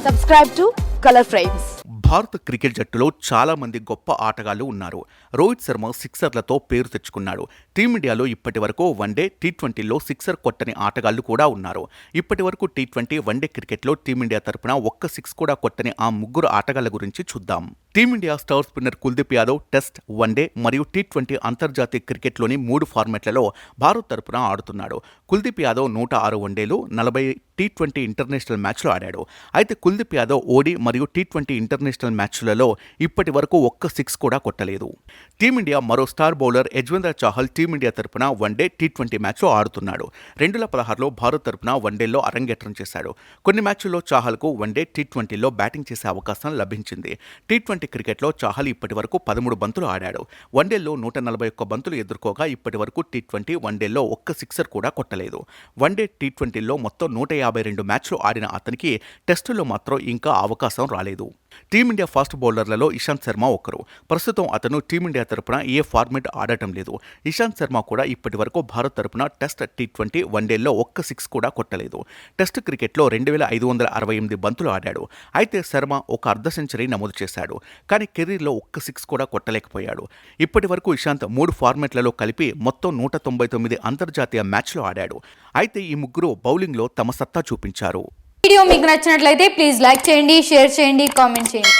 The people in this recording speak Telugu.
Subscribe to Color Frames. భారత క్రికెట్ జట్టులో చాలా మంది గొప్ప ఆటగాళ్లు ఉన్నారు. రోహిత్ శర్మ సిక్సర్లతో పేరు తెచ్చుకున్నాడు. టీమిండియాలో ఇప్పటి వరకు వన్డే టీ20లో సిక్సర్ కొట్టని ఆటగాళ్లు కూడా ఉన్నారు. ఇప్పటి వరకు టీ20 వన్డే క్రికెట్లో టీమిండియా తరపున ఒక్క సిక్స్ కూడా కొట్టని ఆ ముగ్గురు ఆటగాళ్ల గురించి చూద్దాం. Team India star spinner Kuldeep Yadav test, one day మరియు టీ20 అంతర్జాతీయ క్రికెట్లోని 3 ఫార్మాట్లలో భారత్ తరపున ఆడుతున్నాడు. కుల్దీప్ యాదవ్ 106 వన్డేలు, 40 టీ20 ఇంటర్నేషనల్ మ్యాచ్లు ఆడాడు. అయితే కుల్దీప్ యాదవ్ ఓడి మరియు టీ20 ఇంటర్నేషనల్ మ్యాచ్లలో ఇప్పటి వరకు ఒక్క సిక్స్ కూడా కొట్టలేదు. టీమిండియా మరో star bowler Yuzvendra Chahal team India తరపున వన్డే టీ20 మ్యాచ్లో ఆడుతున్నాడు. 2016లో భారత్ తరపున వన్డేల్లో అరంగేట్రం చేశాడు. కొన్ని మ్యాచ్ల్లో చాహల్కు వన్డే టీ20లో బ్యాటింగ్ చేసే అవకాశం లభించింది. టీ20 క్రికెట్లో చాహల్ ఇప్పటి వరకు 13 బంతులు ఆడాడు. వన్డేల్లో 141 బంతులు ఎదుర్కోగా ఇప్పటి వరకు టీ20 వన్డేల్లో ఒక్క సిక్సర్ కూడా కొట్టలేదు. వన్డే టీ20లో మొత్తం 152 మ్యాచ్లు ఆడిన అతనికి టెస్టులో మాత్రం ఇంకా అవకాశం రాలేదు. టీమిండియా ఫాస్ట్ బౌలర్లలో ఇషాంత్ శర్మ ఒకరు. ప్రస్తుతం అతను టీమిండియా తరపున ఏ ఫార్మేట్ ఆడటం లేదు. ఇషాంత్ శర్మ కూడా ఇప్పటి వరకు భారత్ తరపున టెస్ట్, టీ20 వన్డేల్లో ఒక్క సిక్స్ కూడా కొట్టలేదు. టెస్ట్ క్రికెట్లో 2568 బంతులు ఆడాడు. అయితే శర్మ ఒక అర్ధ సెంచరీ నమోదు చేశాడు. కానీ కెరీర్లో ఒక్క సిక్స్ కూడా కొట్టలేకపోయాడు. ఇప్పటి వరకు ఇషాంత్ 3 ఫార్మాట్లలో కలిపి మొత్తం 199 అంతర్జాతీయ మ్యాచ్లు ఆడాడు. అయితే ఈ ముగ్గురు బౌలింగ్లో తమ సత్తా చూపించారు. వీడియో మీకు నచ్చినట్లయితే ప్లీజ్ లైక్ చేయండి, షేర్ చేయండి, కామెంట్ చేయండి.